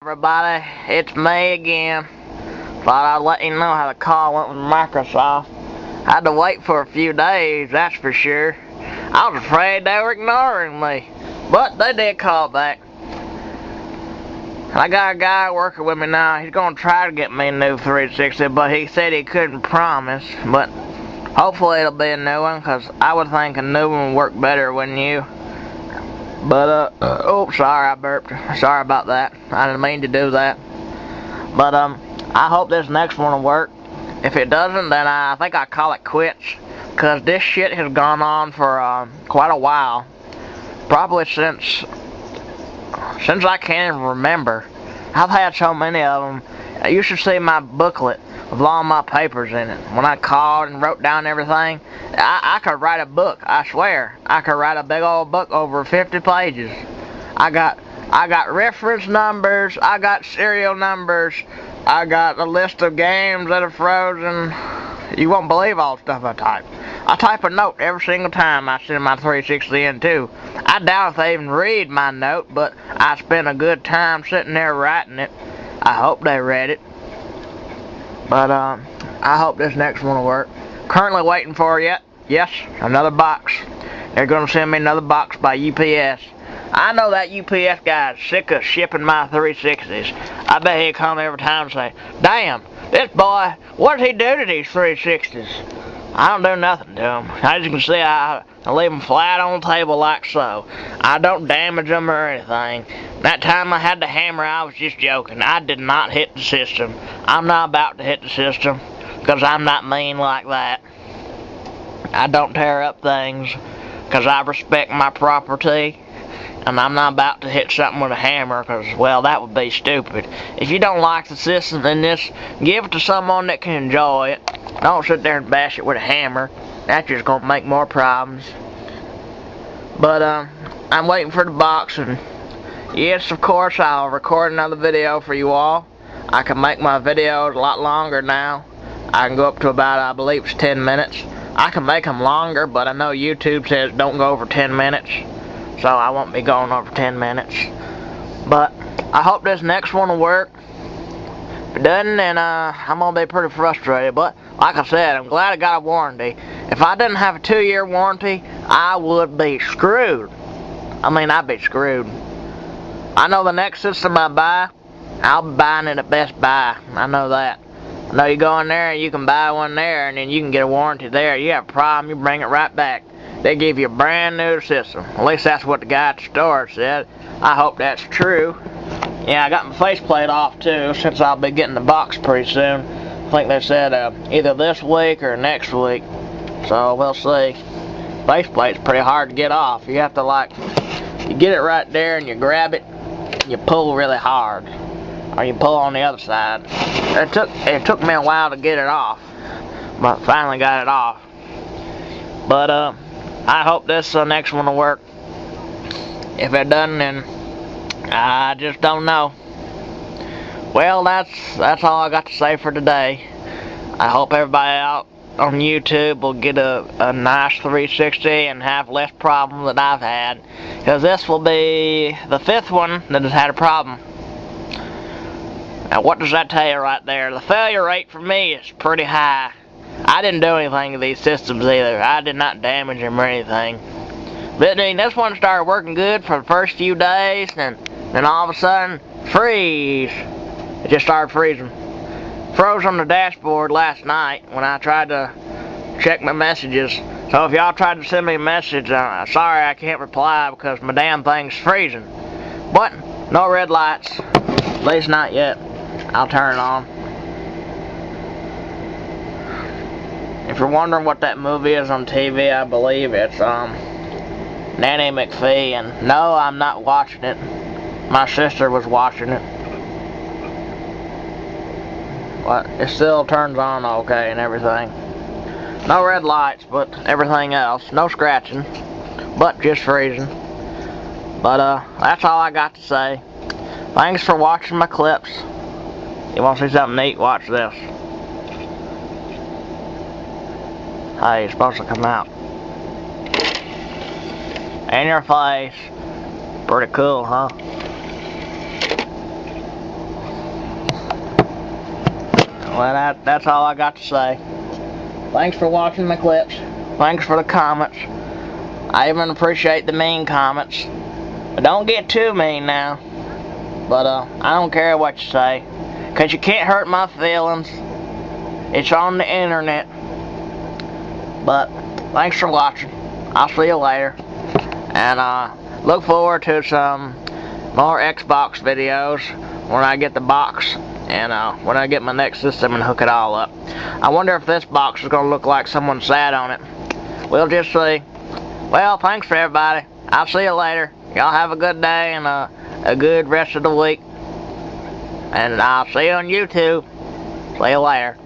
Everybody, it's me again. Thought I'd let you know how the call went with Microsoft. I had to wait for a few days, that's for sure. I was afraid they were ignoring me, but they did call back. I got a guy working with me now. He's gonna try to get me a new 360, but he said he couldn't promise. But hopefully it'll be a new one, cause I would think a new one would work better, wouldn't you? But oh, sorry, I burped. Sorry about that. I didn't mean to do that. But I hope this next one will work. If it doesn't, then I think I call it quits, cause this shit has gone on for quite a while. Probably since I can't even remember. I've had so many of them. You should see my booklet with all my papers in it. When I called and wrote down everything, I could write a book, I swear. I could write a big old book over 50 pages. I got reference numbers, I got serial numbers, I got a list of games that are frozen. You won't believe all the stuff I type. I type a note every single time I send my 360 in too. I doubt if they even read my note, but I spent a good time sitting there writing it. I hope they read it. But I hope this next one will work. Currently waiting for yes, another box. They're gonna send me another box by UPS. I know that UPS guy is sick of shipping my 360s. I bet he'll come every time and say, "Damn, this boy, what does he do to these 360s?" I don't do nothing to them. As you can see, I leave them flat on the table like so. I don't damage them or anything. That time I had the hammer, I was just joking. I did not hit the system. I'm not about to hit the system, because I'm not mean like that. I don't tear up things, because I respect my property. And I'm not about to hit something with a hammer, because, well, that would be stupid. If you don't like the system, then just give it to someone that can enjoy it. Don't sit there and bash it with a hammer. That's just going to make more problems. But, I'm waiting for the box, and yes, of course, I'll record another video for you all. I can make my videos a lot longer now. I can go up to about, I believe it's 10 minutes. I can make them longer, but I know YouTube says don't go over 10 minutes. So I won't be going over 10 minutes. But I hope this next one will work. If it doesn't, then I'm going to be pretty frustrated. But like I said, I'm glad I got a warranty. If I didn't have a 2-year warranty, I would be screwed. I mean, I'd be screwed. I know the next system I buy, I'll be buying it at Best Buy. I know that. I know you go in there and you can buy one there, and then you can get a warranty there. You have a problem, you bring it right back. They give you a brand new system. At least that's what the guy at the store said. I hope that's true. Yeah, I got my faceplate off too, since I'll be getting the box pretty soon. I think they said either this week or next week. So we'll see. Faceplate's pretty hard to get off. You have to you get it right there and you grab it, you pull really hard. Or you pull on the other side. It took me a while to get it off, but finally got it off. But I hope this next one will work. If it doesn't, then I just don't know. Well, that's all I got to say for today. I hope everybody out on YouTube will get a nice 360 and have less problems than I've had. Because this will be the 5th one that has had a problem. Now what does that tell you right there? The failure rate for me is pretty high. I didn't do anything to these systems either. I did not damage them or anything. But then this one started working good for the first few days, and then all of a sudden, freeze. It just started freezing. Froze on the dashboard last night when I tried to check my messages. So if y'all tried to send me a message, sorry I can't reply because my damn thing's freezing. But no red lights, at least not yet. I'll turn it on. If you're wondering what that movie is on TV, I believe it's Nanny McPhee, and no, I'm not watching it. My sister was watching it. But it still turns on okay and everything. No red lights, but everything else. No scratching, but just freezing. But that's all I got to say. Thanks for watching my clips. You want to see something neat? Watch this. Hey, it's supposed to come out. In your face. Pretty cool, huh? Well, that's all I got to say. Thanks for watching my clips. Thanks for the comments. I even appreciate the mean comments. But don't get too mean now. But I don't care what you say. 'Cause you can't hurt my feelings. It's on the internet. But thanks for watching. I'll see you later. And look forward to some more Xbox videos when I get the box. And when I get my next system and hook it all up. I wonder if this box is going to look like someone sat on it. We'll just see. Well, thanks for everybody. I'll see you later. Y'all have a good day and a good rest of the week. And I'll see you on YouTube. See you later.